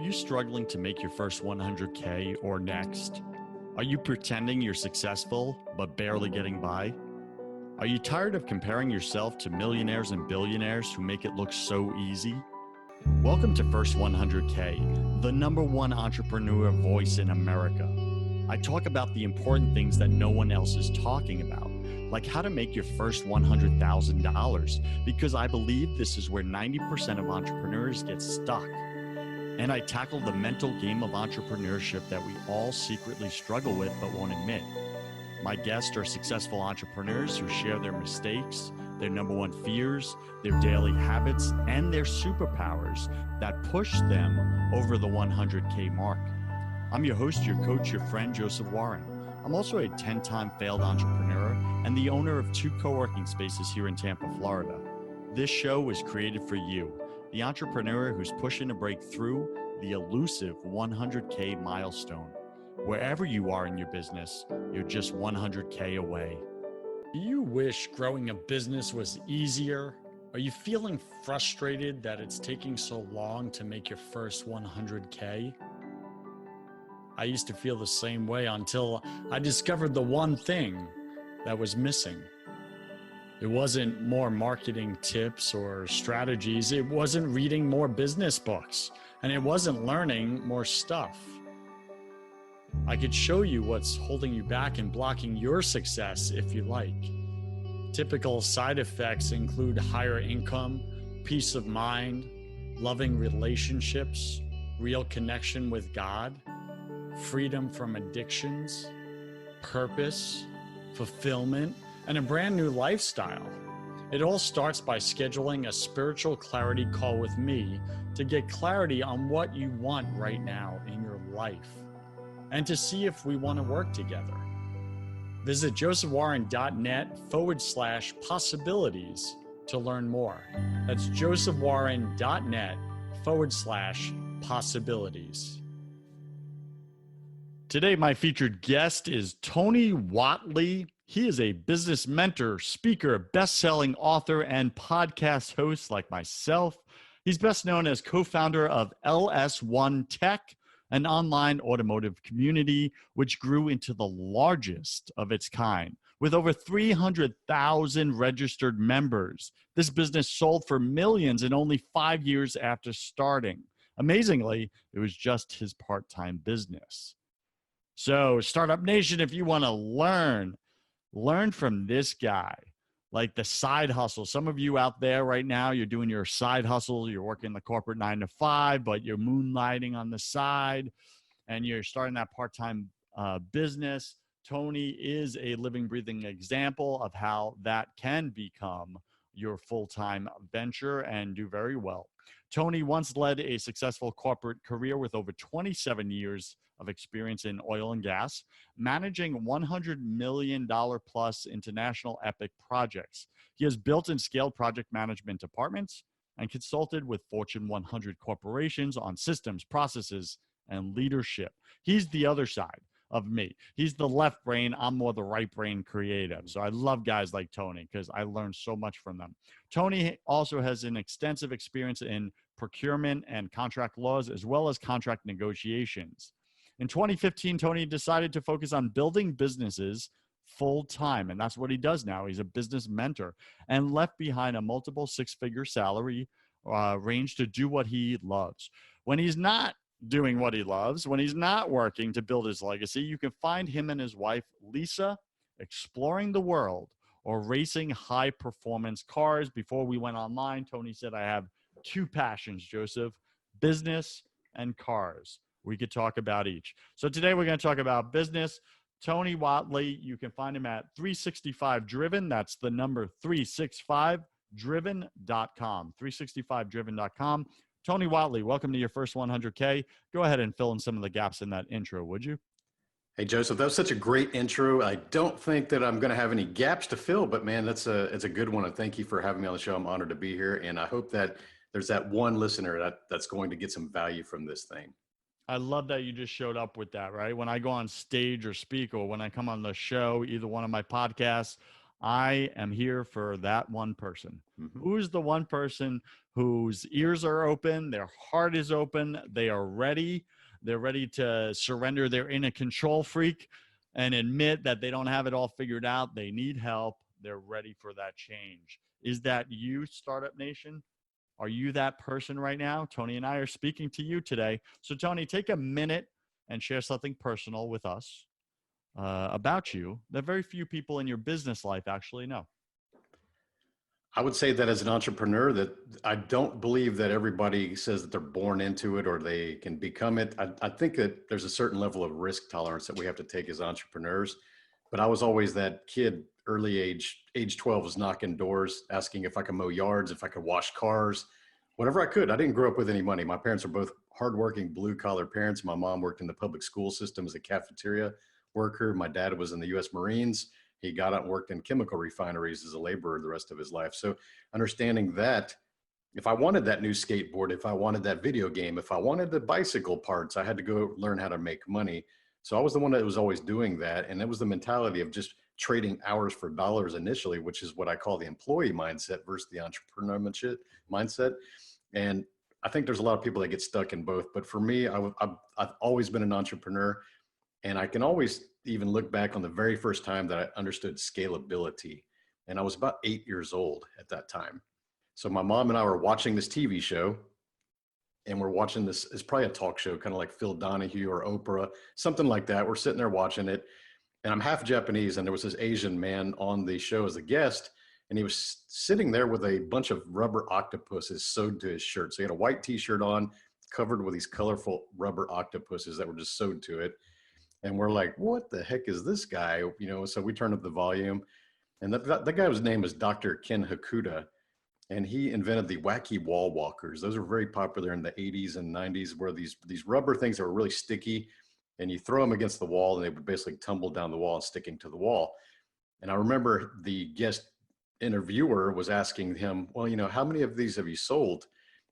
you struggling to make your first 100K or next? Are you pretending you're successful but barely getting by? Are you tired of comparing yourself to millionaires and billionaires who make it look so easy? Welcome to First 100K, the #1 entrepreneur voice in America. I talk about the important things that no one else is talking about, like how to make your first $100,000, because I believe this is where 90% of entrepreneurs get stuck. And I tackle the mental game of entrepreneurship that we all secretly struggle with but won't admit. My guests are successful entrepreneurs who share their mistakes, their #1 fears, their daily habits, and their superpowers that push them over the 100K mark. I'm your host, your coach, your friend, Joseph Warren. I'm also a 10-time failed entrepreneur and the owner of 2 co-working spaces here in Tampa, Florida. This show was created for you, the entrepreneur who's pushing to break through the elusive 100K milestone. Wherever you are in your business, you're just 100K away. Do you wish growing a business was easier? Are you feeling frustrated that it's taking so long to make your first 100K? I used to feel the same way until I discovered the one thing that was missing. It wasn't more marketing tips or strategies. It wasn't reading more business books, and it wasn't learning more stuff. I could show you what's holding you back and blocking your success if you like. Typical side effects include higher income, peace of mind, loving relationships, real connection with God, freedom from addictions, purpose, fulfillment, and a brand new lifestyle. It all starts by scheduling a spiritual clarity call with me to get clarity on what you want right now in your life and to see if we want to work together. Visit josephwarren.net/possibilities to learn more. That's josephwarren.net/possibilities. Today, my featured guest is Tony Whatley. He is a business mentor, speaker, best-selling author, and podcast host like myself. He's best known as co-founder of LS1 Tech, an online automotive community which grew into the largest of its kind. With over 300,000 registered members, this business sold for millions in only 5 years after starting. Amazingly, it was just his part-time business. So, Startup Nation, if you want to learn from this guy, like the side hustle. Some of you out there right now, you're doing your side hustle. You're working the corporate 9 to 5, but you're moonlighting on the side, and you're starting that part-time business. Tony is a living, breathing example of how that can become your full-time venture and do very well. Tony once led a successful corporate career with over 27 years of experience in oil and gas, managing $100 million plus international epic projects. He has built and scaled project management departments and consulted with Fortune 100 corporations on systems, processes, and leadership. He's the other side of me. He's the left brain. I'm more the right brain creative. So I love guys like Tony because I learned so much from them. Tony also has an extensive experience in procurement and contract laws, as well as contract negotiations. In 2015, Tony decided to focus on building businesses full-time, and that's what he does now. He's a business mentor and left behind a multiple 6-figure salary range to do what he loves. When he's not doing what he loves, when he's not working to build his legacy, you can find him and his wife, Lisa, exploring the world or racing high-performance cars. Before we went online, Tony said, I have 2 passions, Joseph, business and cars. We could talk about each. So today we're going to talk about business. Tony Whatley, you can find him at 365driven. That's the number 365driven.com, 365driven.com. Tony Whatley, welcome to your first 100K. Go ahead and fill in some of the gaps in that intro, would you? Hey, Joseph, that was such a great intro. I don't think that I'm going to have any gaps to fill, but man, it's a good one. And thank you for having me on the show. I'm honored to be here. And I hope that there's that one listener that's going to get some value from this thing. I love that you just showed up with that, right? When I go on stage or speak, or when I come on the show, either one of my podcasts, I am here for that one person. Mm-hmm. Who's the one person whose ears are open, their heart is open, they are ready, they're ready to surrender, they're in a control freak and admit that they don't have it all figured out, they need help, they're ready for that change. Is that you, Startup Nation? Are you that person right now? Tony and I are speaking to you today. So, Tony, take a minute and share something personal with us about you that very few people in your business life actually know. I would say that as an entrepreneur, that I don't believe that everybody says that they're born into it or they can become it. I think that there's a certain level of risk tolerance that we have to take as entrepreneurs. But I was always that kid, early age 12, was knocking doors, asking if I could mow yards, if I could wash cars, whatever I could. I didn't grow up with any money. My parents are both hardworking blue collar parents. My mom worked in the public school system as a cafeteria worker. My dad was in the U.S. Marines. He got out and worked in chemical refineries as a laborer the rest of his life. So understanding that if I wanted that new skateboard, if I wanted that video game, if I wanted the bicycle parts, I had to go learn how to make money. So I was the one that was always doing that. And it was the mentality of just trading hours for dollars initially, which is what I call the employee mindset versus the entrepreneurship mindset. And I think there's a lot of people that get stuck in both. But for me, I've always been an entrepreneur. And I can always even look back on the very first time that I understood scalability. And I was about 8 years old at that time. So my mom and I were watching this TV show, and we're watching this, it's probably a talk show, kind of like Phil Donahue or Oprah, something like that. We're sitting there watching it, and I'm half Japanese, and there was this Asian man on the show as a guest, and he was sitting there with a bunch of rubber octopuses sewed to his shirt. So he had a white t-shirt on, covered with these colorful rubber octopuses that were just sewed to it. And we're like, what the heck is this guy? You know, so we turned up the volume, and that guy's name is Dr. Ken Hakuda. And he invented the wacky wall walkers. Those were very popular in the 80s and 90s, where these rubber things that were really sticky, and you throw them against the wall and they would basically tumble down the wall and sticking to the wall. And I remember the guest interviewer was asking him, well, you know, how many of these have you sold?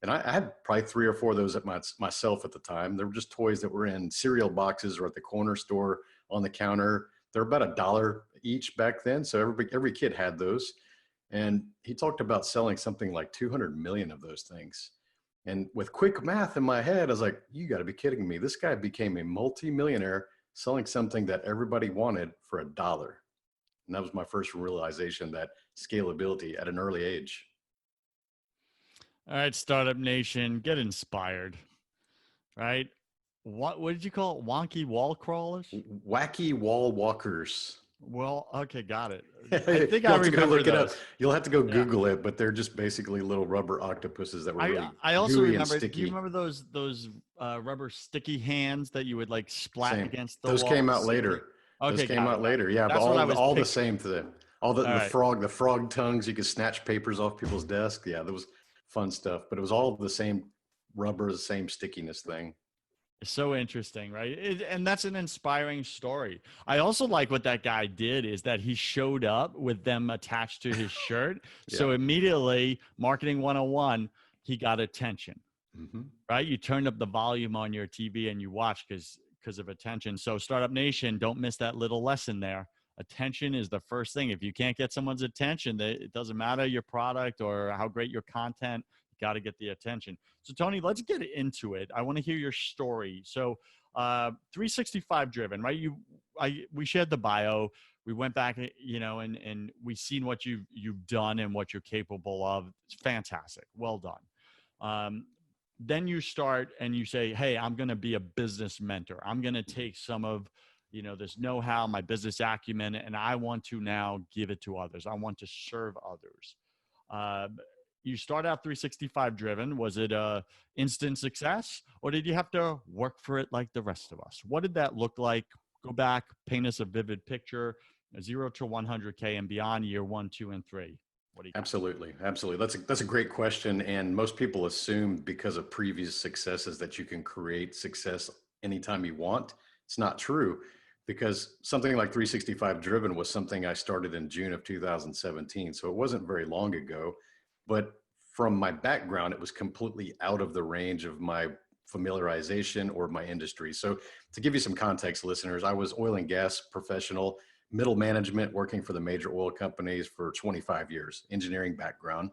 And I had probably 3 or 4 of those myself at the time. They were just toys that were in cereal boxes or at the corner store on the counter. They're about $1 each back then. So every kid had those. And he talked about selling something like 200 million of those things. And with quick math in my head, I was like, you got to be kidding me. This guy became a multi-millionaire selling something that everybody wanted for $1. And that was my first realization that scalability at an early age. All right, Startup Nation, get inspired, right? What did you call it? Wonky wall crawlers? Wacky wall walkers. Well, okay, got it. I think You'll I have to go remember look it up. those. You'll have to go Google it, but they're just basically little rubber octopuses that were really I also gooey and remember. Do you sticky. remember those rubber sticky hands that you would like splat Same. against the Those wall? came out later. Those Okay, came got out it. later. Yeah, but That's what I was all the picturing. same thing. All All right. the frog tongues, you could snatch papers off people's desks. Yeah, that was fun stuff. But it was all the same rubber, the same stickiness thing. So interesting, right? And that's an inspiring story. I also like what that guy did is that he showed up with them attached to his shirt. Yeah. So immediately, marketing 101, he got attention, Mm-hmm. right? You turned up the volume on your TV and you watched because of attention. So Startup Nation, don't miss that little lesson there. Attention is the first thing. If you can't get someone's attention, it doesn't matter your product or how great your content, you got to get the attention. So Tony, let's get into it. I want to hear your story. So 365 driven, right? We shared the bio. We went back, you know, and we seen what you've done and what you're capable of. It's fantastic. Well done. Then you start and you say, hey, I'm going to be a business mentor. I'm going to take some of, you know, this know-how, my business acumen, and I want to now give it to others. I want to serve others. You start out 365 driven. Was it a instant success, or did you have to work for it like the rest of us? What did that look like? Go back, paint us a vivid picture, 0 to 100K and beyond, year 1, 2, and 3. What do you got? Absolutely. That's a great question. And most people assume because of previous successes that you can create success anytime you want. It's not true, because something like 365 driven was something I started in June of 2017. So it wasn't very long ago, but from my background, it was completely out of the range of my familiarization or my industry. So to give you some context, listeners, I was oil and gas professional, middle management, working for the major oil companies for 25 years, engineering background.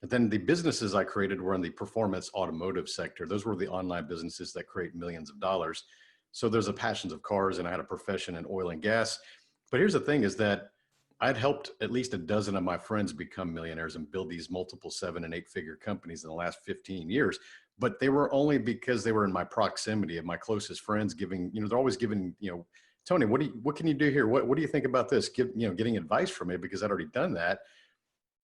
And then the businesses I created were in the performance automotive sector. Those were the online businesses that create millions of dollars. So there's a passions of cars, and I had a profession in oil and gas. But here's the thing is that I'd helped at least a dozen of my friends become millionaires and build these multiple 7 and 8 figure companies in the last 15 years. But they were only because they were in my proximity of my closest friends giving, they're always giving, Tony, what can you do here? What do you think about this? Getting advice from me because I'd already done that.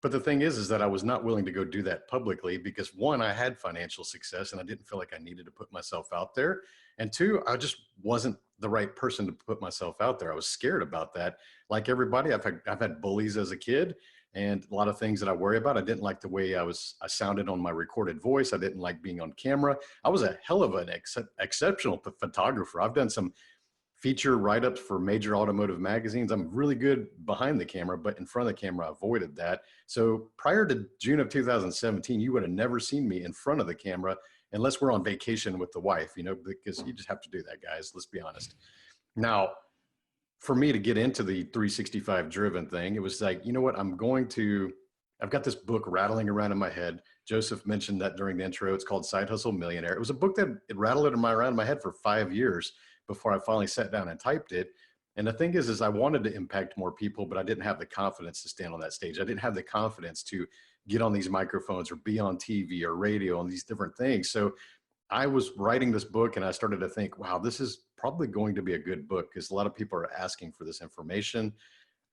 But the thing is that I was not willing to go do that publicly because one, I had financial success and I didn't feel like I needed to put myself out there. And two, I just wasn't the right person to put myself out there. I was scared about that. Like everybody, I've had bullies as a kid and a lot of things that I worry about. I didn't like the way I sounded on my recorded voice. I didn't like being on camera. I was a hell of an exceptional photographer. I've done some feature write-ups for major automotive magazines. I'm really good behind the camera, but in front of the camera, I avoided that. So prior to June of 2017, you would have never seen me in front of the camera unless we're on vacation with the wife, because you just have to do that, guys. Let's be honest. Now, for me to get into the 365 driven thing, it was like, you know what, I've got this book rattling around in my head. Joseph mentioned that during the intro. It's called Side Hustle Millionaire. It was a book that it rattled around in my head for 5 years before I finally sat down and typed it. And the thing is I wanted to impact more people, but I didn't have the confidence to stand on that stage. I didn't have the confidence to get on these microphones or be on TV or radio and these different things. So I was writing this book and I started to think, wow, this is probably going to be a good book because a lot of people are asking for this information.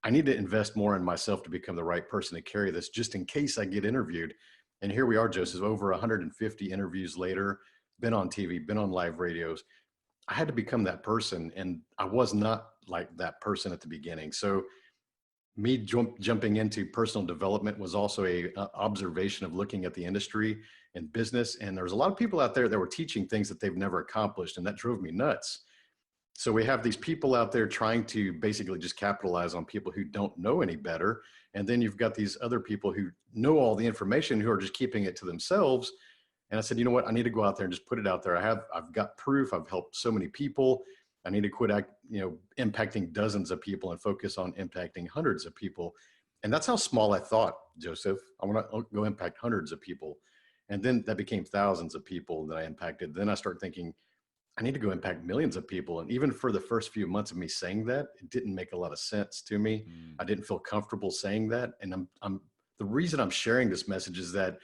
I need to invest more in myself to become the right person to carry this just in case I get interviewed. And here we are, Joseph, over 150 interviews later, been on TV, been on live radios. I had to become that person, and I was not like that person at the beginning. So me jumping into personal development was also a observation of looking at the industry and business. And there was a lot of people out there that were teaching things that they've never accomplished, and that drove me nuts. So we have these people out there trying to basically just capitalize on people who don't know any better. And then you've got these other people who know all the information who are just keeping it to themselves. And I said, you know what, I need to go out there and just put it out there. I've got proof. I've helped so many people. I need to quit, impacting dozens of people and focus on impacting hundreds of people. And that's how small I thought, Joseph. I want to go impact hundreds of people. And then that became thousands of people that I impacted. Then I started thinking, I need to go impact millions of people. And even for the first few months of me saying that, it didn't make a lot of sense to me. I didn't feel comfortable saying that. And the reason I'm sharing this message is that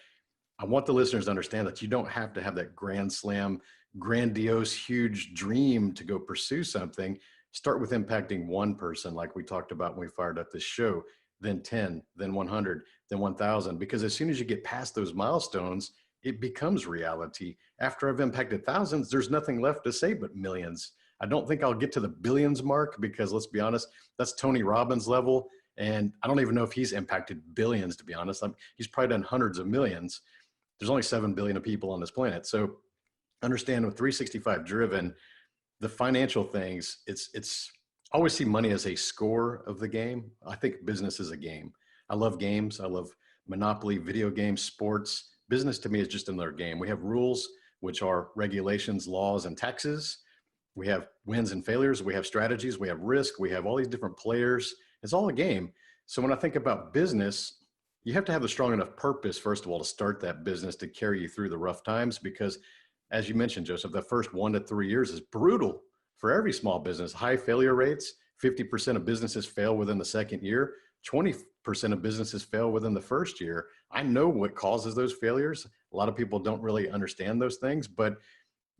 I want the listeners to understand that you don't have to have that grand slam, grandiose, huge dream to go pursue something. Start with impacting one person, like we talked about when we fired up this show, then 10, then 100, then 1,000. Because as soon as you get past those milestones, it becomes reality. After I've impacted thousands, there's nothing left to say but millions. I don't think I'll get to the billions mark because let's be honest, that's Tony Robbins level. And I don't even know if he's impacted billions, to be honest. He's probably done hundreds of millions. There's only 7 billion people on this planet. So understand with 365 driven, the financial things, it's I always see money as a score of the game. I think business is a game. I love games. I love Monopoly, video games, sports. Business to me is just another game. We have rules, which are regulations, laws, and taxes. We have wins and failures. We have strategies. We have risk. We have all these different players. It's all a game. So when I think about business, you have to have a strong enough purpose, first of all, to start that business to carry you through the rough times. Because as you mentioned, Joseph, the first 1 to 3 years is brutal for every small business. High failure rates, 50% of businesses fail within the second year, 20% of businesses fail within the first year. I know what causes those failures. A lot of people don't really understand those things, but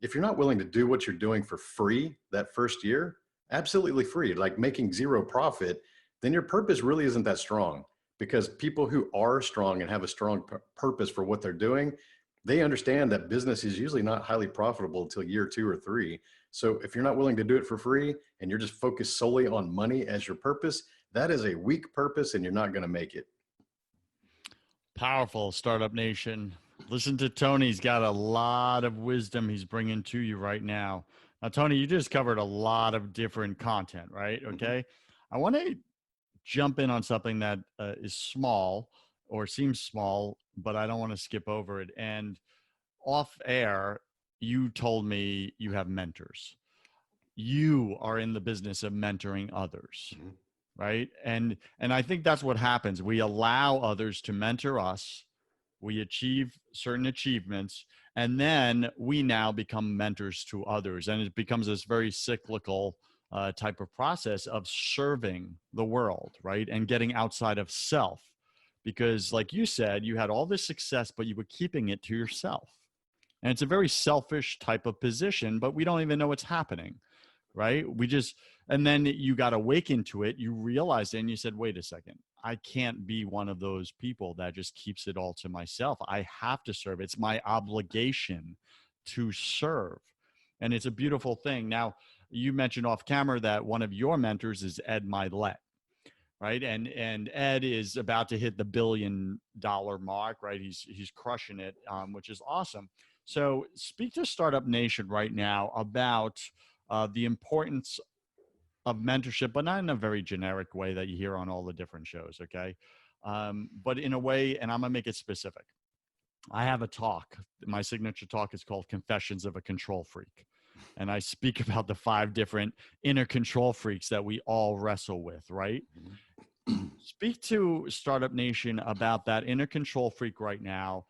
if you're not willing to do what you're doing for free that first year, absolutely free, like making zero profit, then your purpose really isn't that strong. Because people who are strong and have a strong purpose for what they're doing, they understand that business is usually not highly profitable until year 2 or 3. So if you're not willing to do it for free and you're just focused solely on money as your purpose, that is a weak purpose and you're not going to make it. Powerful, Startup Nation. Listen to Tony. He's got a lot of wisdom he's bringing to you right now. Now, Tony, you just covered a lot of different content, right? Okay. I want to jump in on something that is small or seems small, but I don't want to skip over it. And off air, you told me you have mentors. You are in the business of mentoring others. right? And I think that's what happens. We allow others to mentor us. We achieve certain achievements, and then we now become mentors to others, and it becomes this very cyclical type of process of serving the world, right? And getting outside of self, because like you said, you had all this success, but you were keeping it to yourself. And it's a very selfish type of position, but we don't even know what's happening, right? And then you got awakened to it. You realized it and you said, wait a second, I can't be one of those people that just keeps it all to myself. I have to serve. It's my obligation to serve. And it's a beautiful thing. Now, you mentioned off camera that one of your mentors is Ed Milet, right? And Ed is about to hit the $1 billion mark, right? He's crushing it, which is awesome. So speak to Startup Nation right now about the importance of mentorship, but not in a very generic way that you hear on all the different shows, okay? But in a way, and I'm gonna make it specific. I have a talk. My signature talk is called Confessions of a Control Freak. And I speak about the 5 different inner control freaks that we all wrestle with, right? Speak to Startup Nation about that inner control freak right now,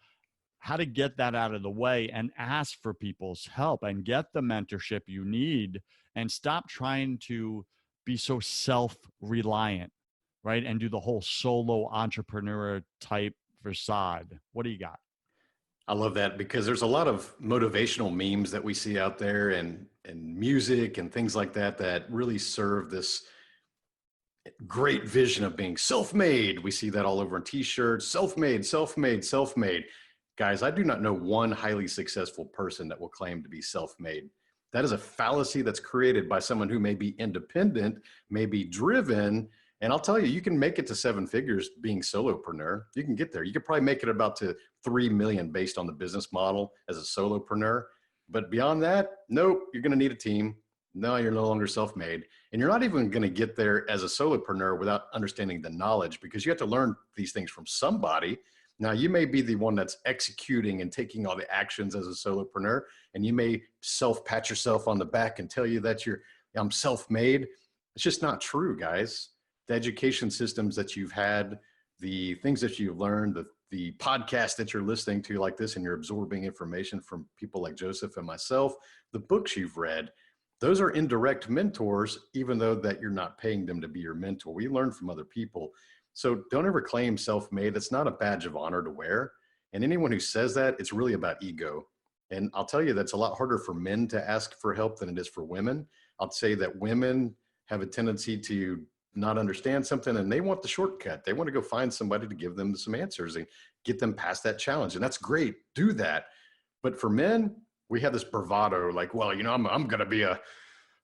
how to get that out of the way and ask for people's help and get the mentorship you need and stop trying to be so self-reliant, right? And do the whole solo entrepreneur type facade. What do you got? I love that because there's a lot of motivational memes that we see out there and music and things like that that really serve this great vision of being self-made. We see that all over on t-shirts, self-made, self-made, self-made. Guys, I do not know one highly successful person that will claim to be self-made. That is a fallacy that's created by someone who may be independent, may be driven. And I'll tell you, you can make it to 7 figures being solopreneur. You can get there. You could probably make it about to 3 million based on the business model as a solopreneur. But beyond that, nope, you're going to need a team. No, you're no longer self-made. And you're not even going to get there as a solopreneur without understanding the knowledge, because you have to learn these things from somebody. Now, you may be the one that's executing and taking all the actions as a solopreneur, and you may self-pat yourself on the back and tell you that I'm self-made. It's just not true, guys. The education systems that you've had, the things that you've learned, the podcast that you're listening to like this, and you're absorbing information from people like Joseph and myself, the books you've read, those are indirect mentors, even though that you're not paying them to be your mentor. We learn from other people. So don't ever claim self-made. It's not a badge of honor to wear. And anyone who says that, it's really about ego. And I'll tell you, that's a lot harder for men to ask for help than it is for women. I'll say that women have a tendency to not understand something and they want the shortcut. They want to go find somebody to give them some answers and get them past that challenge. And that's great. Do that. But for men, we have this bravado, like, well, I'm going to be a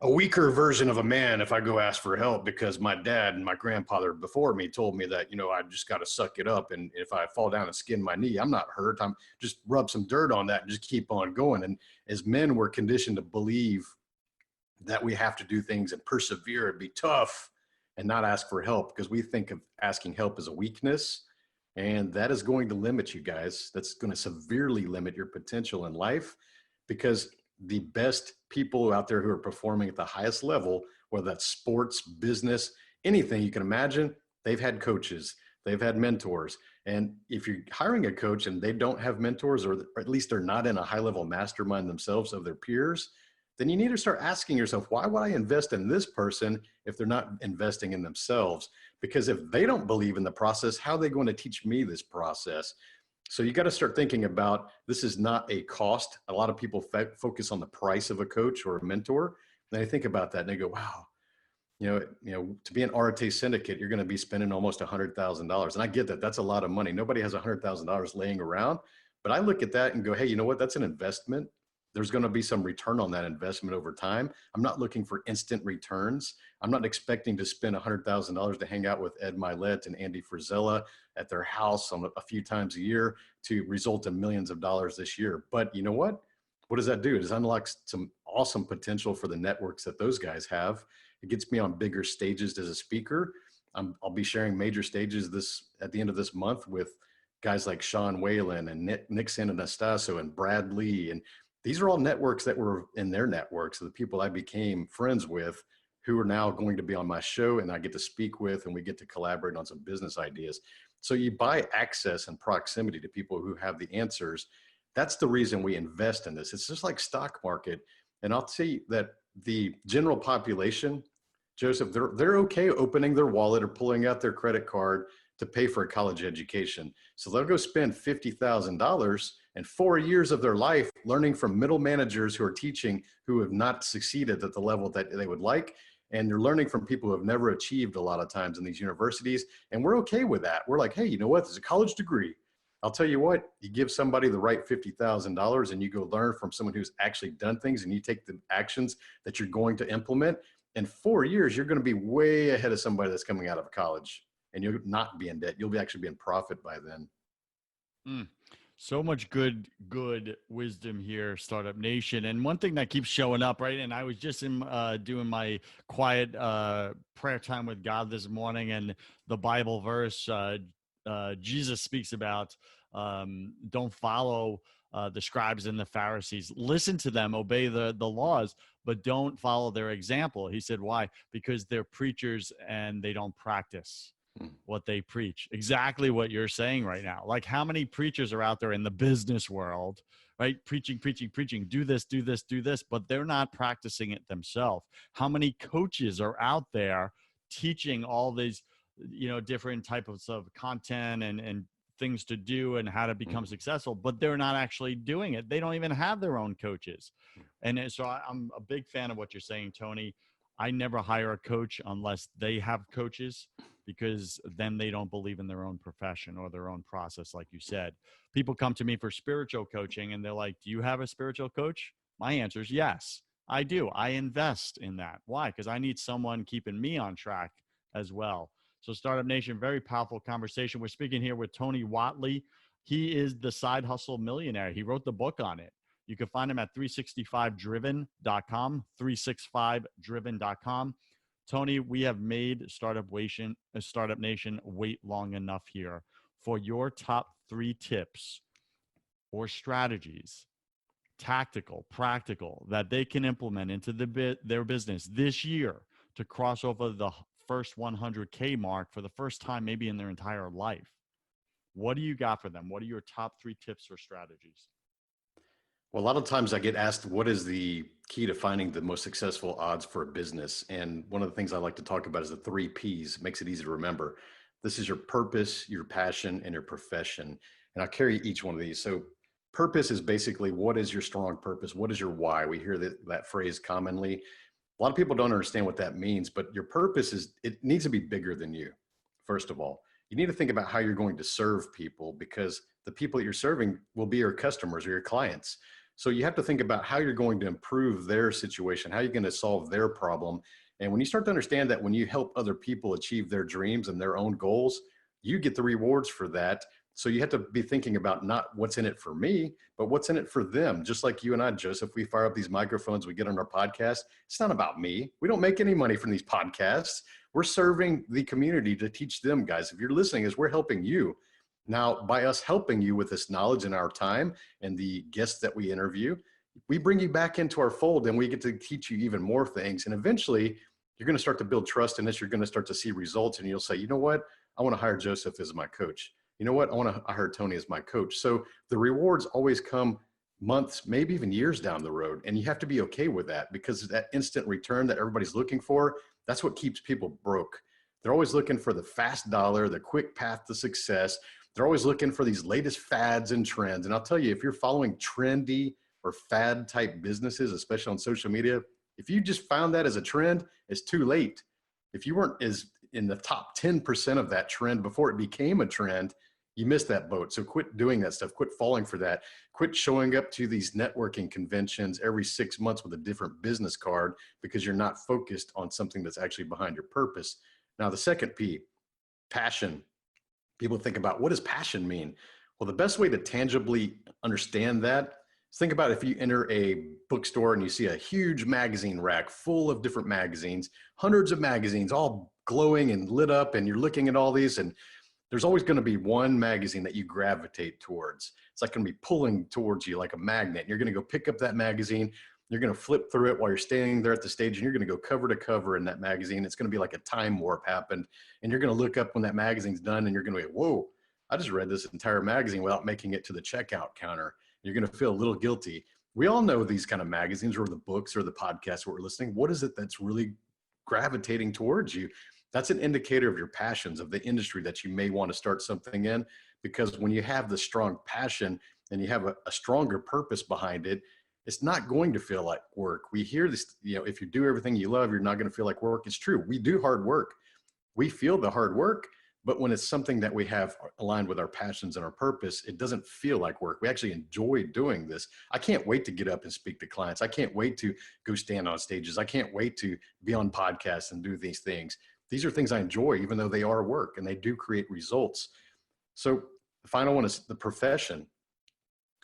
weaker version of a man if I go ask for help because my dad and my grandfather before me told me that, I just got to suck it up. And if I fall down and skin my knee, I'm not hurt. I'm just rub some dirt on that and just keep on going. And as men, we're conditioned to believe that we have to do things and persevere and be tough and not ask for help because we think of asking help as a weakness. And that is going to limit you guys. That's going to severely limit your potential in life, because the best people out there who are performing at the highest level, whether that's sports, business, anything you can imagine, they've had coaches, they've had mentors. And if you're hiring a coach and they don't have mentors, or at least they're not in a high level mastermind themselves of their peers, then you need to start asking yourself, why would I invest in this person if they're not investing in themselves? Because if they don't believe in the process, how are they going to teach me this process? So you got to start thinking about, this is not a cost. A lot of people focus on the price of a coach or a mentor. And they think about that and they go, wow, to be an RTA syndicate, you're going to be spending almost $100,000. And I get that. That's a lot of money. Nobody has $100,000 laying around. But I look at that and go, hey, you know what? That's an investment. There's going to be some return on that investment over time. I'm not looking for instant returns. I'm not expecting to spend $100,000 to hang out with Ed Milet and Andy Frisella at their house on a few times a year to result in millions of dollars this year. But you know what? What does that do? It unlocks some awesome potential for the networks that those guys have. It gets me on bigger stages as a speaker. I'll be sharing major stages at the end of this month with guys like Sean Whalen and Nick Sananastasio and Brad Lee. And these are all networks that were in their networks, the people I became friends with, who are now going to be on my show and I get to speak with, and we get to collaborate on some business ideas. So you buy access and proximity to people who have the answers. That's the reason we invest in this. It's just like stock market. And I'll tell you that the general population, Joseph, they're okay opening their wallet or pulling out their credit card to pay for a college education. So they'll go spend $50,000 and 4 years of their life learning from middle managers who are teaching, who have not succeeded at the level that they would like. And they're learning from people who have never achieved a lot of times in these universities. And we're okay with that. We're like, hey, you know what? There's a college degree. I'll tell you what, you give somebody the right $50,000 and you go learn from someone who's actually done things, and you take the actions that you're going to implement. In 4 years, you're going to be way ahead of somebody that's coming out of college, and you'll not be in debt. You'll actually be in profit by then. So much good wisdom here, Startup Nation. And one thing that keeps showing up, right? And I was just doing my quiet prayer time with God this morning, and the Bible verse, Jesus speaks about don't follow the scribes and the Pharisees. Listen to them, obey the laws, but don't follow their example. He said, why? Because they're preachers and they don't practice what they preach. Exactly what you're saying right now. Like, how many preachers are out there in the business world, right? Preaching, do this, but they're not practicing it themselves. How many coaches are out there teaching all these, different types of content and things to do and how to become successful, but they're not actually doing it. They don't even have their own coaches. And so I'm a big fan of what you're saying, Tony. I never hire a coach unless they have coaches, because then they don't believe in their own profession or their own process. Like you said, people come to me for spiritual coaching and they're like, do you have a spiritual coach? My answer is yes, I do. I invest in that. Why? Because I need someone keeping me on track as well. So Startup Nation, very powerful conversation. We're speaking here with Tony Whatley. He is the side hustle millionaire. He wrote the book on it. You can find him at 365driven.com, 365driven.com. Tony, we have made Startup Nation wait long enough here for your top 3 tips or strategies, tactical, practical, that they can implement into their business this year to cross over the first 100K mark for the first time, maybe in their entire life. What do you got for them? What are your top 3 tips or strategies? Well, a lot of times I get asked, what is the key to finding the most successful odds for a business? And one of the things I like to talk about is the 3 Ps. It makes it easy to remember. This is your purpose, your passion, and your profession. And I'll carry each one of these. So purpose is basically, what is your strong purpose? What is your why? We hear that phrase commonly. A lot of people don't understand what that means, but your purpose it needs to be bigger than you. First of all, you need to think about how you're going to serve people, because the people that you're serving will be your customers or your clients. So you have to think about how you're going to improve their situation, how you're going to solve their problem. And when you start to understand that when you help other people achieve their dreams and their own goals, you get the rewards for that. So you have to be thinking about not what's in it for me, but what's in it for them. Just like you and I, Joseph, we fire up these microphones, we get on our podcast. It's not about me. We don't make any money from these podcasts. We're serving the community to teach them, guys. If you're listening, we're helping you. Now, by us helping you with this knowledge and our time and the guests that we interview, we bring you back into our fold and we get to teach you even more things. And eventually, you're going to start to build trust in this. You're going to start to see results, and you'll say, you know what? I want to hire Joseph as my coach. You know what? I want to hire Tony as my coach. So the rewards always come months, maybe even years down the road. And you have to be okay with that, because that instant return that everybody's looking for, that's what keeps people broke. They're always looking for the fast dollar, the quick path to success. They're always looking for these latest fads and trends. And I'll tell you, if you're following trendy or fad type businesses, especially on social media, if you just found that as a trend, it's too late. If you weren't as in the top 10% of that trend before it became a trend, you missed that boat. So quit doing that stuff. Quit falling for that. Quit showing up to these networking conventions every 6 months with a different business card, because you're not focused on something that's actually behind your purpose. Now, the second P, passion. People think about, what does passion mean? Well, the best way to tangibly understand that is think about if you enter a bookstore and you see a huge magazine rack full of different magazines, hundreds of magazines, all glowing and lit up, and you're looking at all these, and there's always going to be one magazine that you gravitate towards. It's like going to be pulling towards you like a magnet. You're going to go pick up that magazine. You're going to flip through it while you're standing there at the stage, and you're going to go cover to cover in that magazine. It's going to be like a time warp happened. And you're going to look up when that magazine's done, and you're going to be, whoa, I just read this entire magazine without making it to the checkout counter. You're going to feel a little guilty. We all know these kind of magazines or the books or the podcasts we're listening. What is it that's really gravitating towards you? That's an indicator of your passions, of the industry that you may want to start something in. Because when you have the strong passion and you have a stronger purpose behind it, it's not going to feel like work. We hear this, if you do everything you love, you're not going to feel like work. It's true. We do hard work. We feel the hard work, but when it's something that we have aligned with our passions and our purpose, it doesn't feel like work. We actually enjoy doing this. I can't wait to get up and speak to clients. I can't wait to go stand on stages. I can't wait to be on podcasts and do these things. These are things I enjoy, even though they are work and they do create results. So the final one is the profession.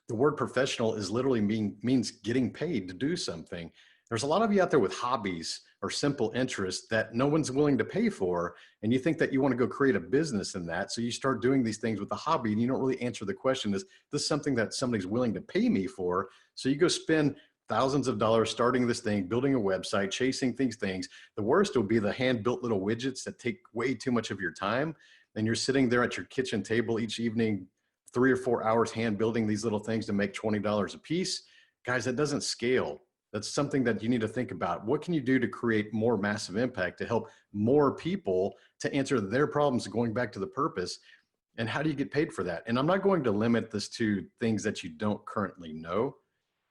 The word professional is literally means getting paid to do something. There's a lot of you out there with hobbies or simple interests that no one's willing to pay for. And you think that you want to go create a business in that. So you start doing these things with a hobby and you don't really answer the question, is this something that somebody's willing to pay me for? So you go spend thousands of dollars starting this thing, building a website, chasing things. The worst will be the hand-built little widgets that take way too much of your time. And you're sitting there at your kitchen table each evening, 3 or 4 hours hand building these little things to make $20 a piece. Guys, that doesn't scale. That's something that you need to think about. What can you do to create more massive impact to help more people to answer their problems, going back to the purpose? And how do you get paid for that? And I'm not going to limit this to things that you don't currently know,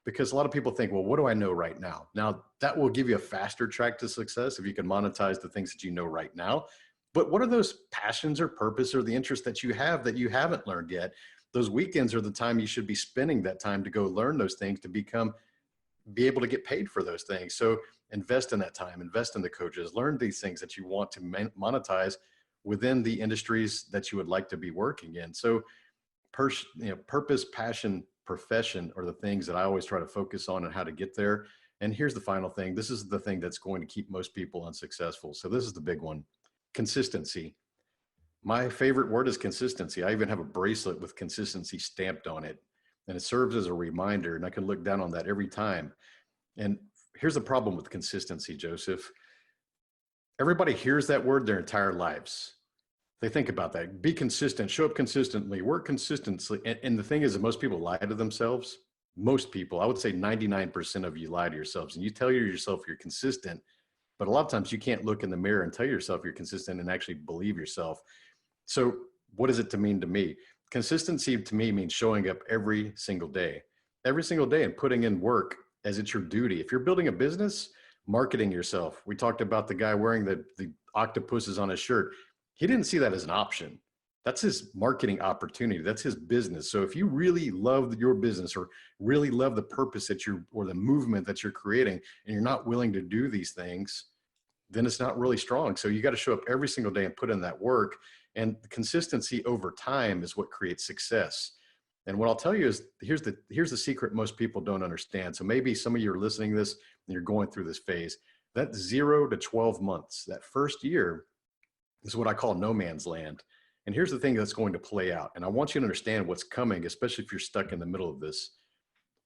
because a lot of people think, well, what do I know right now? Now, that will give you a faster track to success if you can monetize the things that you know right now. But what are those passions or purpose or the interests that you have that you haven't learned yet? Those weekends are the time you should be spending that time to go learn those things, to be able to get paid for those things. So invest in that time, invest in the coaches, learn these things that you want to monetize within the industries that you would like to be working in. So purpose, passion, profession are the things that I always try to focus on and how to get there. And here's the final thing. This is the thing that's going to keep most people unsuccessful. So this is the big one. Consistency. My favorite word is consistency. I even have a bracelet with consistency stamped on it, and it serves as a reminder, and I can look down on that every time. And here's the problem with consistency, Joseph. Everybody hears that word their entire lives. They think about that. Be consistent, show up consistently, work consistently. And the thing is that most people lie to themselves. Most people, I would say 99% of you lie to yourselves, and you tell yourself you're consistent. But a lot of times you can't look in the mirror and tell yourself you're consistent and actually believe yourself. So what does it mean to me? Consistency to me means showing up every single day and putting in work as it's your duty. If you're building a business, marketing yourself. We talked about the guy wearing the octopuses on his shirt. He didn't see that as an option. That's his marketing opportunity. That's his business. So if you really love your business or really love the purpose or the movement that you're creating, and you're not willing to do these things, then it's not really strong. So you got to show up every single day and put in that work. And the consistency over time is what creates success. And what I'll tell you is here's the secret most people don't understand. So maybe some of you are listening to this and you're going through this phase. That 0 to 12 months, that first year is what I call no man's land. And here's the thing that's going to play out. And I want you to understand what's coming, especially if you're stuck in the middle of this.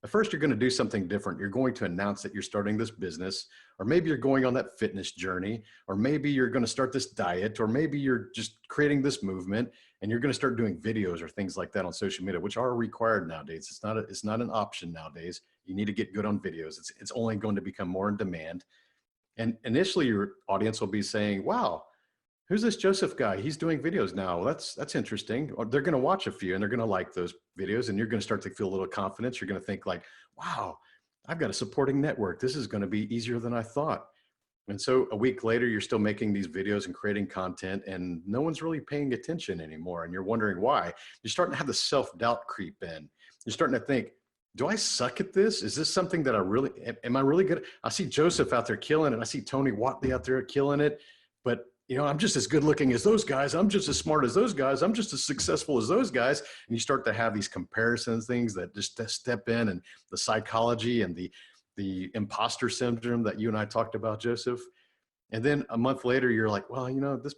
At first, you're going to do something different. You're going to announce that you're starting this business, or maybe you're going on that fitness journey, or maybe you're going to start this diet, or maybe you're just creating this movement and you're going to start doing videos or things like that on social media, which are required nowadays. It's not an option nowadays. You need to get good on videos. It's only going to become more in demand. And initially your audience will be saying, wow, who's this Joseph guy? He's doing videos now. That's interesting. Or they're going to watch a few and they're going to like those videos, and you're going to start to feel a little confidence. You're going to think like, wow, I've got a supporting network. This is going to be easier than I thought. And so a week later, you're still making these videos and creating content, and no one's really paying attention anymore. And you're wondering why. You're starting to have the self-doubt creep in. You're starting to think, do I suck at this? Is this something that am I really good? I see Joseph out there killing it. I see Tony Whatley out there killing it, but I'm just as good looking as those guys. I'm just as smart as those guys. I'm just as successful as those guys. And you start to have these comparisons, things that just step in, and the psychology and the imposter syndrome that you and I talked about, Joseph. And then a month later, you're like, well,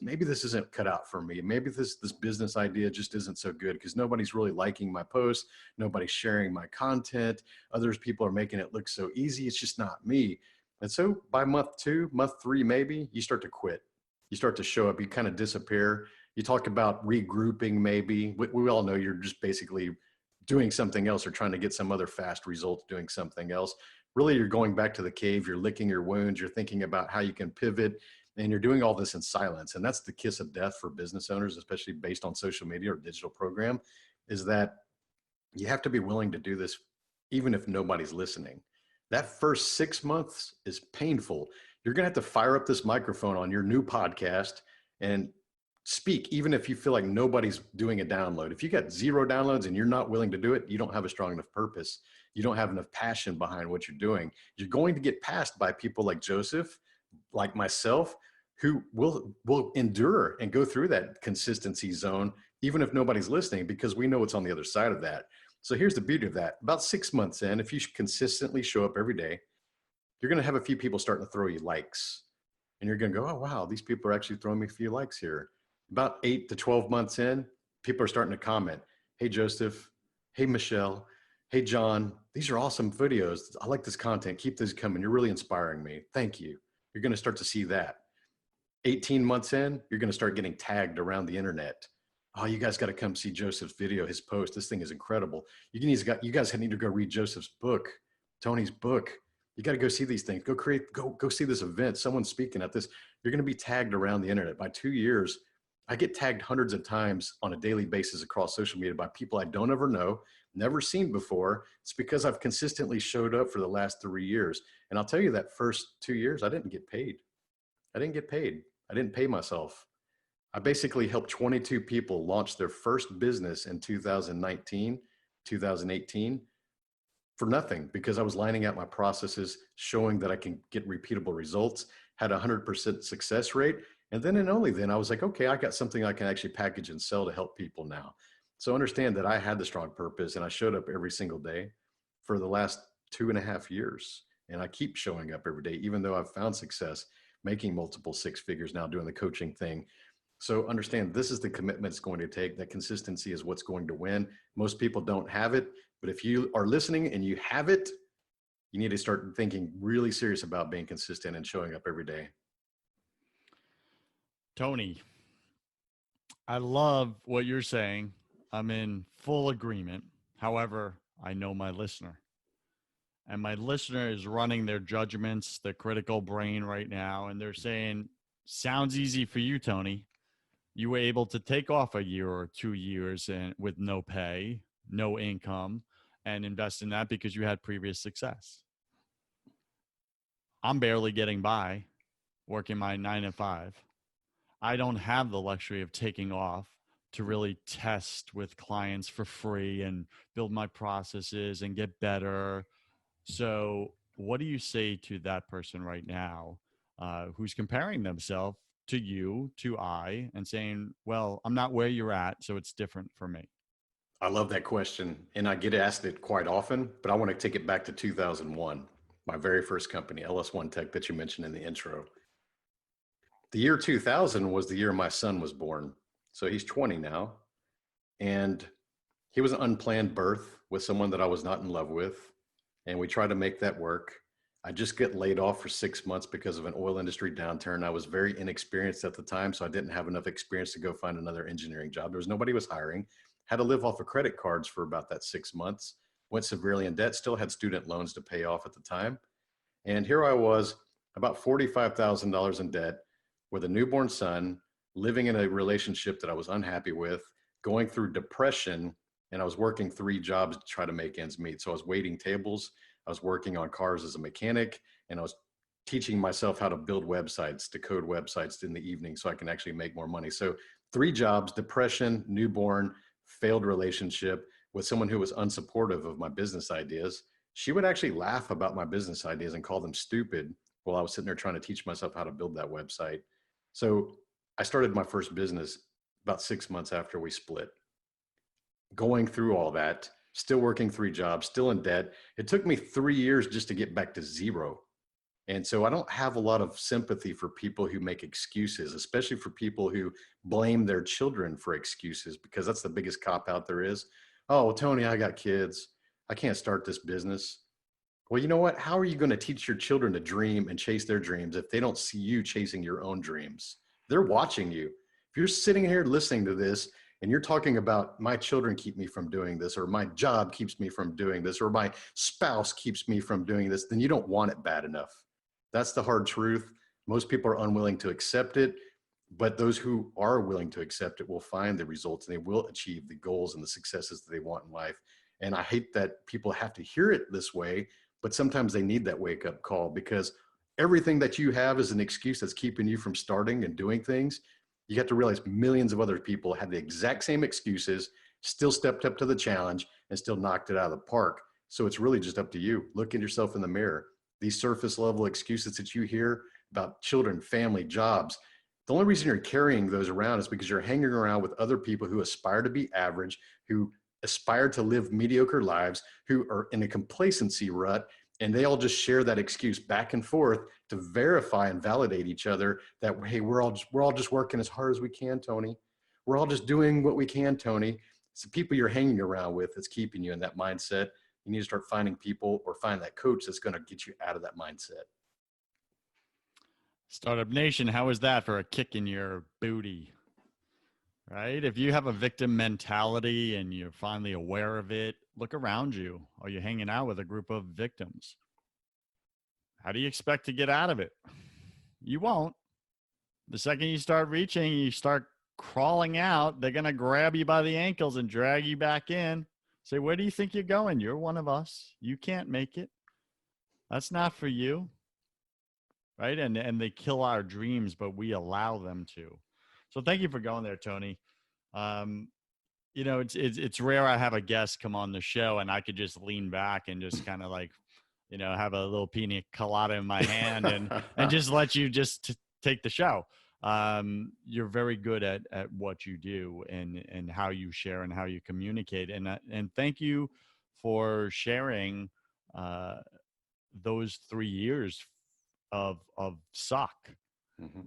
maybe this isn't cut out for me. Maybe this business idea just isn't so good because nobody's really liking my posts. Nobody's sharing my content. Others people are making it look so easy. It's just not me. And so by month 2, month 3, maybe you start to quit. You start to show up. You kind of disappear. You talk about regrouping. Maybe we all know you're just basically doing something else or trying to get some other fast results doing something else. Really, you're going back to the cave, you're licking your wounds, you're thinking about how you can pivot, and you're doing all this in silence. And that's the kiss of death for business owners, especially based on social media or digital program, is that you have to be willing to do this even if nobody's listening. That first 6 months is painful. You're going to have to fire up this microphone on your new podcast and speak, even if you feel like nobody's doing a download. If you got 0 downloads and you're not willing to do it, you don't have a strong enough purpose. You don't have enough passion behind what you're doing. You're going to get passed by people like Joseph, like myself, who will endure and go through that consistency zone, even if nobody's listening, because we know what's on the other side of that. So here's the beauty of that. About 6 months in, if you consistently show up every day, you're going to have a few people starting to throw you likes. And you're going to go, oh, wow, these people are actually throwing me a few likes here. About 8 to 12 months in, people are starting to comment. Hey, Joseph. Hey, Michelle. Hey, John. These are awesome videos. I like this content. Keep this coming. You're really inspiring me. Thank you. You're going to start to see that. 18 months in, you're going to start getting tagged around the internet. Oh, you guys got to come see Joseph's video, his post. This thing is incredible. You guys need to go read Joseph's book, Tony's book. You got to go see these things. Go see this event. Someone's speaking at this. You're going to be tagged around the internet. By 2 years, I get tagged hundreds of times on a daily basis across social media by people I don't ever know, never seen before. It's because I've consistently showed up for the last 3 years. And I'll tell you that first 2 years, I didn't get paid. I didn't pay myself. I basically helped 22 people launch their first business in 2019, 2018 for nothing, because I was lining out my processes, showing that I can get repeatable results, had a 100% success rate. And then and only then I was like, okay, I got something I can actually package and sell to help people now. So understand that I had the strong purpose and I showed up every single day for the last 2.5 years. And I keep showing up every day, even though I've found success making multiple 6 figures now doing the coaching thing. So understand this is the commitment it's going to take. That consistency is what's going to win. Most people don't have it, but if you are listening and you have it, you need to start thinking really serious about being consistent and showing up every day. Tony, I love what you're saying. I'm in full agreement. However, I know my listener. And my listener is running their judgments, their critical brain right now. And they're saying, sounds easy for you, Tony. You were able to take off a year or 2 years and with no pay, no income, and invest in that because you had previous success. I'm barely getting by working my 9 to 5. I don't have the luxury of taking off to really test with clients for free and build my processes and get better. So what do you say to that person right now who's comparing themselves to you, to I, and saying, well, I'm not where you're at, so it's different for me? I love that question. And I get asked it quite often, but I want to take it back to 2001, my very first company, LS1 Tech, that you mentioned in the intro. The year 2000 was the year my son was born. So he's 20 now. And he was an unplanned birth with someone that I was not in love with. And we tried to make that work. I just got laid off for 6 months because of an oil industry downturn. I was very inexperienced at the time, so I didn't have enough experience to go find another engineering job. There was nobody was hiring. Had to live off of credit cards for about that 6 months. Went severely in debt, still had student loans to pay off at the time. And here I was, about $45,000 in debt with a newborn son, living in a relationship that I was unhappy with, going through depression, and I was working 3 jobs to try to make ends meet. So I was waiting tables, I was working on cars as a mechanic, and I was teaching myself how to build websites, to code websites in the evening so I can actually make more money. So 3 jobs, depression, newborn, failed relationship with someone who was unsupportive of my business ideas. She would actually laugh about my business ideas and call them stupid while I was sitting there trying to teach myself how to build that website. So I started my first business about 6 months after we split. Going through all that, still working 3 jobs, still in debt. It took me 3 years just to get back to zero. And so I don't have a lot of sympathy for people who make excuses, especially for people who blame their children for excuses, because that's the biggest cop out there is. Oh, well, Tony, I got kids. I can't start this business. Well, you know what? How are you going to teach your children to dream and chase their dreams if they don't see you chasing your own dreams? They're watching you. If you're sitting here listening to this and you're talking about my children keep me from doing this, or my job keeps me from doing this, or my spouse keeps me from doing this, then you don't want it bad enough. That's the hard truth. Most people are unwilling to accept it, but those who are willing to accept it will find the results and they will achieve the goals and the successes that they want in life. And I hate that people have to hear it this way, but sometimes they need that wake up call, because everything that you have is an excuse that's keeping you from starting and doing things. You have to realize millions of other people had the exact same excuses, still stepped up to the challenge and still knocked it out of the park. So it's really just up to you. Look at yourself in the mirror. These surface level excuses that you hear about children, family, jobs, the only reason you're carrying those around is because you're hanging around with other people who aspire to be average, who aspire to live mediocre lives, who are in a complacency rut, and they all just share that excuse back and forth to verify and validate each other that, hey, we're all just working as hard as we can, Tony. We're all just doing what we can, Tony. It's the people you're hanging around with that's keeping you in that mindset. You need to start finding people or find that coach that's going to get you out of that mindset. Startup Nation, how is that for a kick in your booty? Right? If you have a victim mentality and you're finally aware of it, look around you. Are you hanging out with a group of victims? How do you expect to get out of it? You won't. The second you start reaching, you start crawling out, they're going to grab you by the ankles and drag you back in. Say, where do you think you're going? You're one of us. You can't make it. That's not for you. Right? And they kill our dreams, but we allow them to. So thank you for going there, Tony. You know, it's rare I have a guest come on the show and I could just lean back and just kind of like, you know, have a little pina colada in my hand and just let you just take the show. You're very good at what you do and how you share and how you communicate. And thank you for sharing those 3 years of suck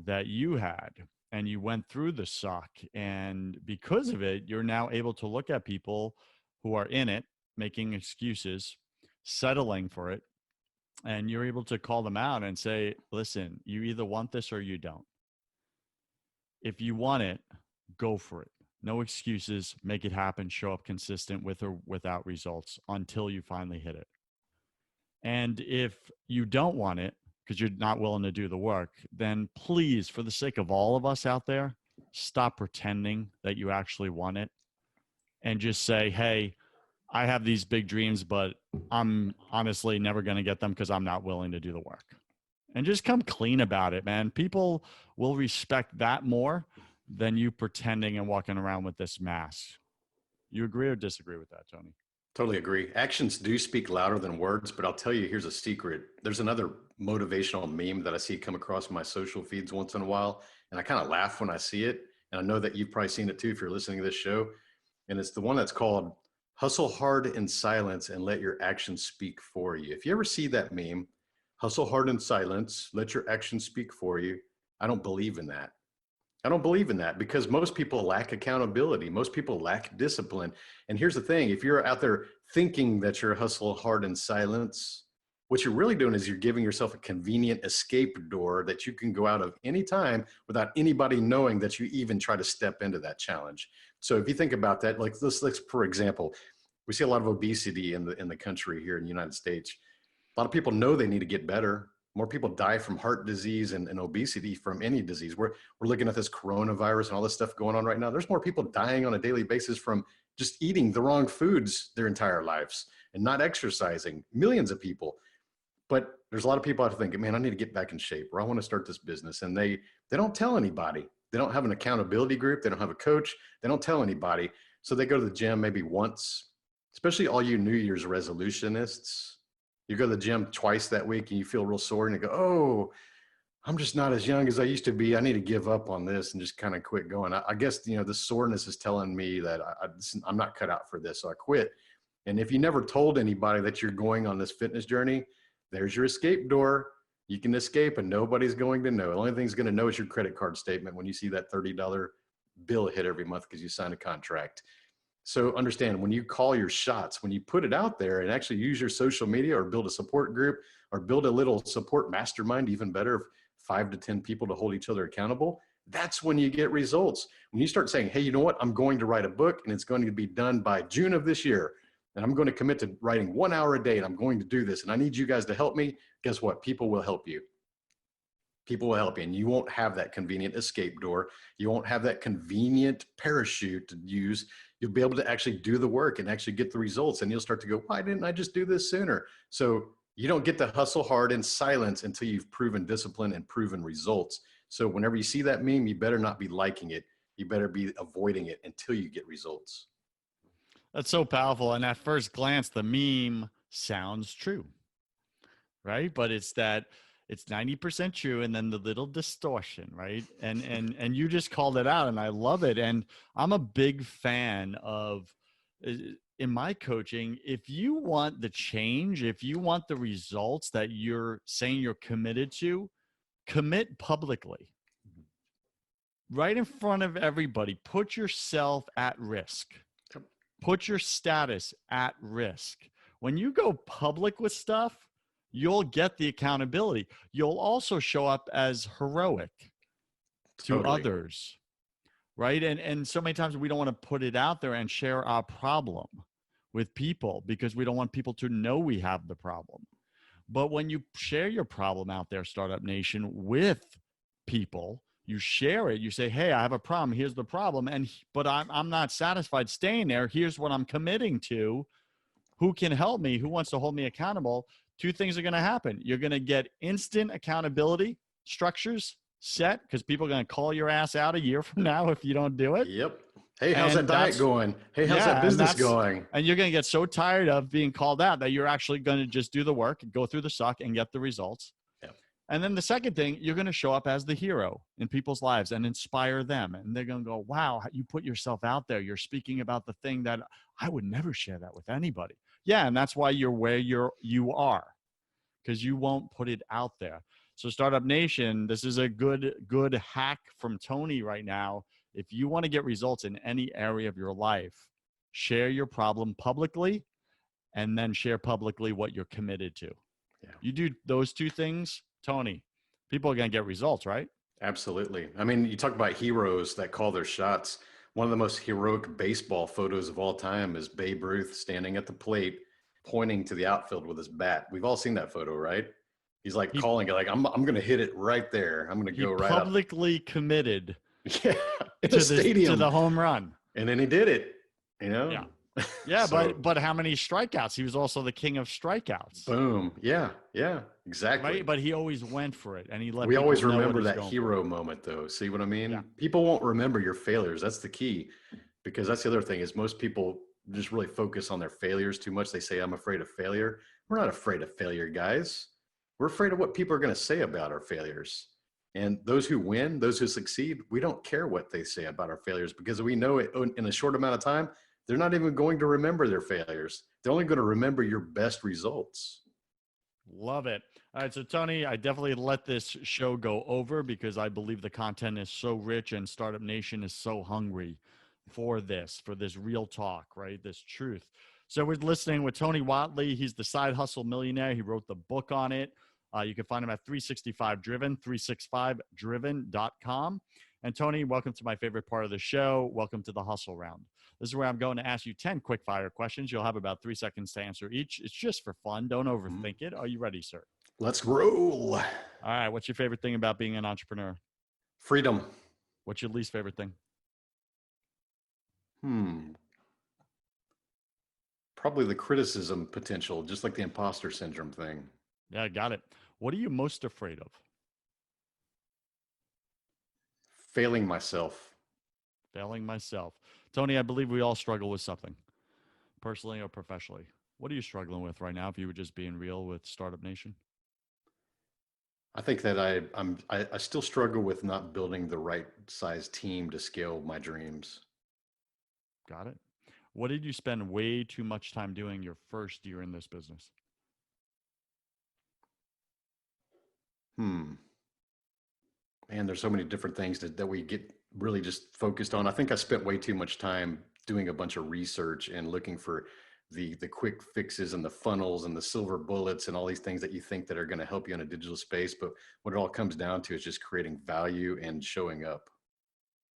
that you had, and you went through the suck, and because of it you're now able to look at people who are in it making excuses, settling for it, and you're able to call them out and say, listen, you either want this or you don't. If you want it, go for it. No excuses. Make it happen. Show up consistent with or without results until you finally hit it. And if you don't want it because you're not willing to do the work, then please, for the sake of all of us out there, stop pretending that you actually want it and just say, hey, I have these big dreams, but I'm honestly never going to get them because I'm not willing to do the work. And just come clean about it, man. People will respect that more than you pretending and walking around with this mask. You agree or disagree with that, Tony? Totally agree. Actions do speak louder than words, but I'll tell you, here's a secret. There's another motivational meme that I see come across my social feeds once in a while, and I kind of laugh when I see it. And I know that you've probably seen it too if you're listening to this show. And it's the one that's called hustle hard in silence and let your actions speak for you. If you ever see that meme, hustle hard in silence, let your actions speak for you, I don't believe in that. I don't believe in that because most people lack accountability. Most people lack discipline. And here's the thing, if you're out there thinking that you're hustle hard in silence, what you're really doing is you're giving yourself a convenient escape door that you can go out of anytime without anybody knowing that you even try to step into that challenge. So if you think about that, like let's for example, we see a lot of obesity in the country here in the United States. A lot of people know they need to get better. More people die from heart disease and obesity from any disease. We're looking at this coronavirus and all this stuff going on right now. There's more people dying on a daily basis from just eating the wrong foods their entire lives and not exercising. Millions of people. But there's a lot of people out there thinking, man, I need to get back in shape, or I want to start this business. And they don't tell anybody. They don't have an accountability group. They don't have a coach. They don't tell anybody. So they go to the gym maybe once, especially all you New Year's resolutionists. You go to the gym twice that week and you feel real sore and you go, oh, I'm just not as young as I used to be. I need to give up on this and just kind of quit going. I guess, the soreness is telling me that I'm not cut out for this. So I quit. And if you never told anybody that you're going on this fitness journey, there's your escape door. You can escape and nobody's going to know. The only thing that's going to know is your credit card statement when you see that $30 bill hit every month because you signed a contract. So understand, when you call your shots, when you put it out there and actually use your social media or build a support group or build a little support mastermind, even better, 5 to 10 people to hold each other accountable, that's when you get results. When you start saying, hey, you know what? I'm going to write a book and it's going to be done by June of this year. And I'm going to commit to writing 1 hour a day and I'm going to do this. And I need you guys to help me. Guess what? People will help you. People will help you, and you won't have that convenient escape door. You won't have that convenient parachute to use. You'll be able to actually do the work and actually get the results, and you'll start to go, why didn't I just do this sooner? So you don't get to hustle hard in silence until you've proven discipline and proven results. So whenever you see that meme, you better not be liking it. You better be avoiding it until you get results. That's so powerful. And at first glance, the meme sounds true, right? But it's 90% true, and then the little distortion, right? And you just called it out, and I love it. And I'm a big fan of, in my coaching, if you want the change, if you want the results that you're saying you're committed to, commit publicly, right in front of everybody. Put yourself at risk. Put your status at risk. When you go public with stuff, you'll get the accountability. You'll also show up as heroic to others, right? And so many times we don't want to put it out there and share our problem with people because we don't want people to know we have the problem. But when you share your problem out there, Startup Nation, with people, you share it, you say, hey, I have a problem, here's the problem, but I'm not satisfied staying there, here's what I'm committing to, who can help me, who wants to hold me accountable. Two things are going to happen. You're going to get instant accountability structures set, because people are going to call your ass out a year from now if you don't do it. Yep. Hey, how's that diet going? Hey, how's that business going? And you're going to get so tired of being called out that you're actually going to just do the work, go through the suck, and get the results. Yep. And then the second thing, you're going to show up as the hero in people's lives and inspire them. And they're going to go, wow, you put yourself out there. You're speaking about the thing that I would never share that with anybody. Yeah, and that's why you're where you are, because you won't put it out there. So Startup Nation, this is a good hack from Tony right now. If you want to get results in any area of your life, share your problem publicly and then share publicly what you're committed to. Yeah. You do those two things, Tony, people are going to get results, right? Absolutely. I mean, you talk about heroes that call their shots. One of the most heroic baseball photos of all time is Babe Ruth standing at the plate, pointing to the outfield with his bat. We've all seen that photo, right? He's like calling it, like, I'm going to hit it right there. I'm going to go right up. Publicly committed. Yeah, in the stadium, to the home run, and then he did it. You know. Yeah, yeah. So, but how many strikeouts? He was also the king of strikeouts. Boom. Yeah, exactly. Right, but he always went for it, and he let. We always remember that hero moment, though. See what I mean? Yeah. People won't remember your failures. That's the key, because that's the other thing is most people just really focus on their failures too much. They say, "I'm afraid of failure." We're not afraid of failure, guys. We're afraid of what people are going to say about our failures. And those who win, those who succeed, we don't care what they say about our failures, because we know it in a short amount of time, they're not even going to remember their failures. They're only going to remember your best results. Love it. All right. So Tony, I definitely let this show go over because I believe the content is so rich and Startup Nation is so hungry for this real talk, right? This truth. So we're listening with Tony Whatley. He's the side hustle millionaire. He wrote the book on it. You can find him at 365driven, 365driven.com. And Tony, welcome to my favorite part of the show. Welcome to the hustle round. This is where I'm going to ask you 10 quick fire questions. You'll have about 3 seconds to answer each. It's just for fun. Don't overthink it. Are you ready, sir? Let's roll. All right. What's your favorite thing about being an entrepreneur? Freedom. What's your least favorite thing? Probably the criticism potential, just like the imposter syndrome thing. Yeah, got it. What are you most afraid of? Failing myself. Failing myself. Tony, I believe we all struggle with something, personally or professionally. What are you struggling with right now, if you were just being real with Startup Nation? I think that I still struggle with not building the right size team to scale my dreams. Got it. What did you spend way too much time doing your first year in this business? Hmm. Man, there's so many different things that we get really just focused on. I think I spent way too much time doing a bunch of research and looking for the quick fixes and the funnels and the silver bullets and all these things that you think that are going to help you in a digital space. But what it all comes down to is just creating value and showing up.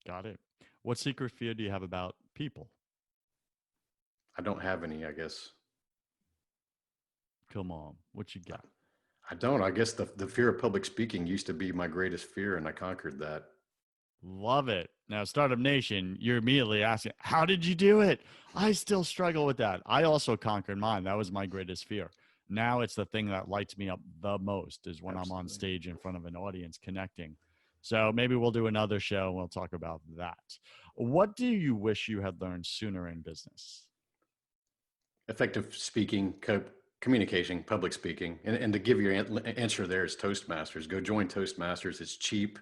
Got it. What secret fear do you have about people? I don't have any, I guess. Come on, what you got? I don't. I guess the fear of public speaking used to be my greatest fear, and I conquered that. Love it. Now, Startup Nation, you're immediately asking, how did you do it? I still struggle with that. I also conquered mine. That was my greatest fear. Now it's the thing that lights me up the most is when I'm on Absolutely. stage in front of an audience connecting. So maybe we'll do another show and we'll talk about that. What do you wish you had learned sooner in business? Effective speaking, communication, public speaking. And to give your answer there is Toastmasters. Go join Toastmasters. It's cheap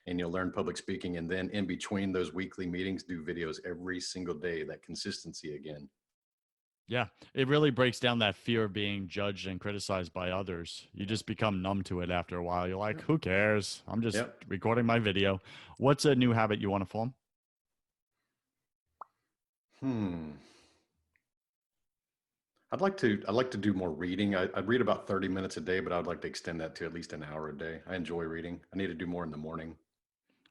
and you'll learn public speaking. And then in between those weekly meetings, do videos every single day, that consistency again. Yeah, it really breaks down that fear of being judged and criticized by others. You just become numb to it after a while. You're like, Yep. who cares? I'm just Yep. recording my video. What's a new habit you want to form? I'd like to do more reading. I read about 30 minutes a day, but I'd like to extend that to at least an hour a day. I enjoy reading. I need to do more in the morning.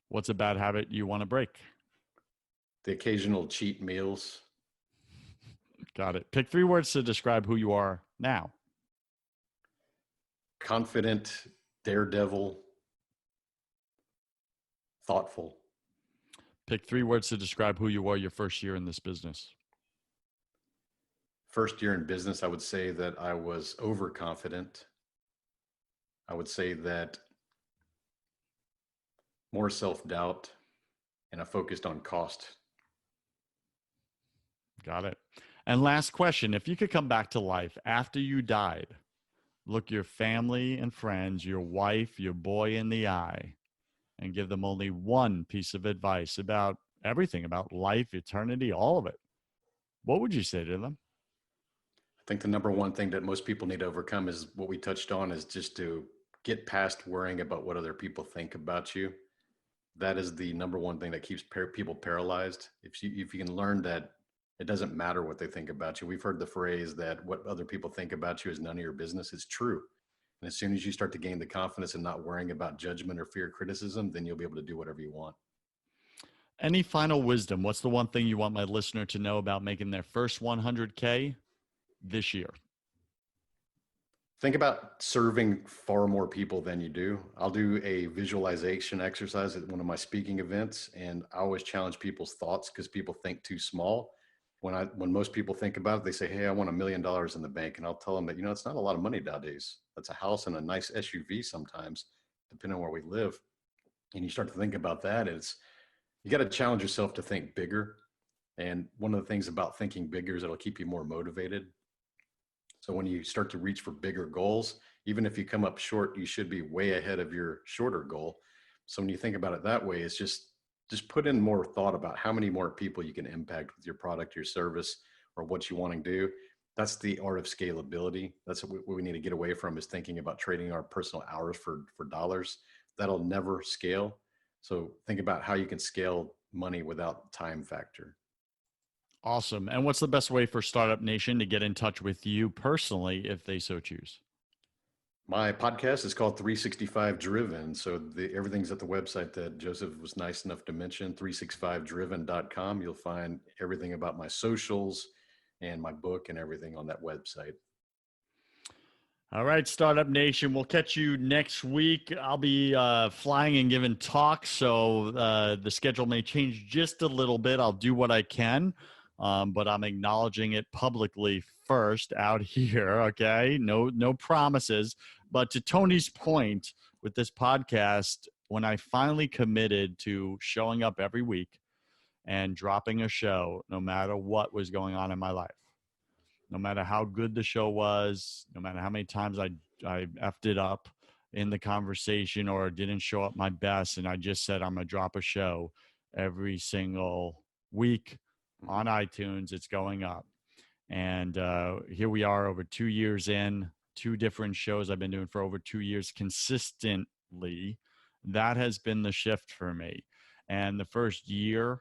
What's a bad habit you want to break? The occasional cheat meals. Got it. Pick 3 words to describe who you are now. Confident, daredevil, thoughtful. Pick 3 words to describe who you were your first year in this business. First year in business, I would say that I was overconfident. I would say that more self-doubt, and I focused on cost. Got it. And last question, if you could come back to life after you died, look your family and friends, your wife, your boy in the eye, and give them only one piece of advice about everything, about life, eternity, all of it, what would you say to them? I think the number one thing that most people need to overcome is what we touched on, is just to get past worrying about what other people think about you. That is the number one thing that keeps people paralyzed. If you can learn that it doesn't matter what they think about you. We've heard the phrase that what other people think about you is none of your business. It's true. And as soon as you start to gain the confidence and not worrying about judgment or fear criticism, then you'll be able to do whatever you want. Any final wisdom? What's the one thing you want my listener to know about making their first 100K this year? Think about serving far more people than you do. I'll do a visualization exercise at one of my speaking events, and I always challenge people's thoughts because people think too small. When most people think about it, they say, "Hey, I want $1 million in the bank," and I'll tell them that it's not a lot of money nowadays. That's a house and a nice SUV sometimes, depending on where we live. And you start to think about that, you got to challenge yourself to think bigger. And one of the things about thinking bigger is it'll keep you more motivated. So when you start to reach for bigger goals, even if you come up short, you should be way ahead of your shorter goal. So when you think about it that way, it's just put in more thought about how many more people you can impact with your product, your service, or what you want to do. That's the art of scalability. That's what we need to get away from, is thinking about trading our personal hours for dollars. That'll never scale. So think about how you can scale money without time factor. Awesome. And what's the best way for Startup Nation to get in touch with you personally if they so choose? My podcast is called 365 Driven. So everything's at the website that Joseph was nice enough to mention, 365driven.com. You'll find everything about my socials and my book and everything on that website. All right, Startup Nation, we'll catch you next week. I'll be flying and giving talks, so the schedule may change just a little bit. I'll do what I can, but I'm acknowledging it publicly first out here, okay? No promises. But to Tony's point with this podcast, when I finally committed to showing up every week and dropping a show, no matter what was going on in my life, no matter how good the show was, no matter how many times I effed it up in the conversation or didn't show up my best, and I just said I'm going to drop a show every single week on iTunes. It's going up. And here we are over 2 years in, 2 different shows I've been doing for over 2 years, consistent consistently, that has been the shift for me. And the first year,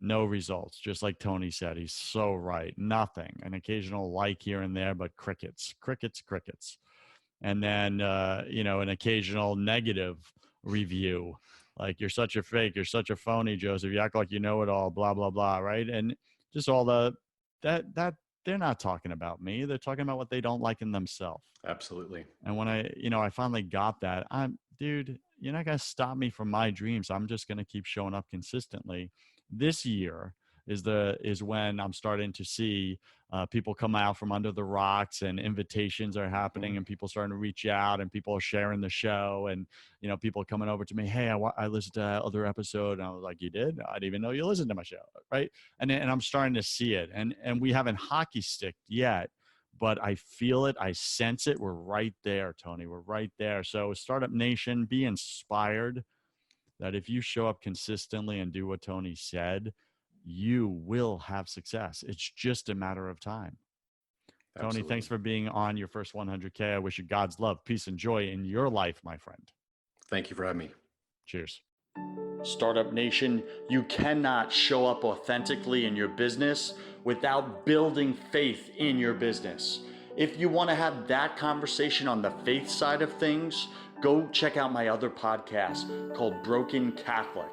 no results. Just like Tony said, he's so right. Nothing. An occasional like here and there, but crickets, crickets, crickets. And then, an occasional negative review. Like, you're such a fake, you're such a phony, Joseph. You act like you know it all, blah, blah, blah. Right. And just all that they're not talking about me. They're talking about what they don't like in themselves. Absolutely. And when I finally got that, dude, you're not going to stop me from my dreams. I'm just going to keep showing up consistently. This year is when I'm starting to see people come out from under the rocks, and invitations are happening, and people starting to reach out, and people are sharing the show, and people coming over to me, hey, I listened to that other episode, and I was like, you did? I didn't even know you listened to my show, right? And I'm starting to see it, and we haven't hockey sticked yet, but I feel it, I sense it. We're right there, Tony. We're right there. So Startup Nation, be inspired that if you show up consistently and do what Tony said, you will have success. It's just a matter of time. Absolutely. Tony, thanks for being on your first 100K. I wish you God's love, peace, and joy in your life, my friend. Thank you for having me. Cheers. Startup Nation, you cannot show up authentically in your business without building faith in your business. If you want to have that conversation on the faith side of things, go check out my other podcast called Broken Catholic.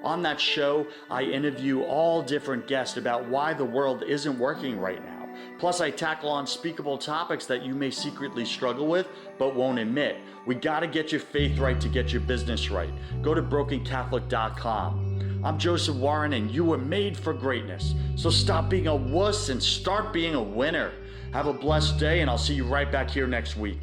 On that show, I interview all different guests about why the world isn't working right now. Plus, I tackle unspeakable topics that you may secretly struggle with, but won't admit. We gotta get your faith right to get your business right. Go to brokencatholic.com. I'm Joseph Warren, and you were made for greatness. So stop being a wuss and start being a winner. Have a blessed day, and I'll see you right back here next week.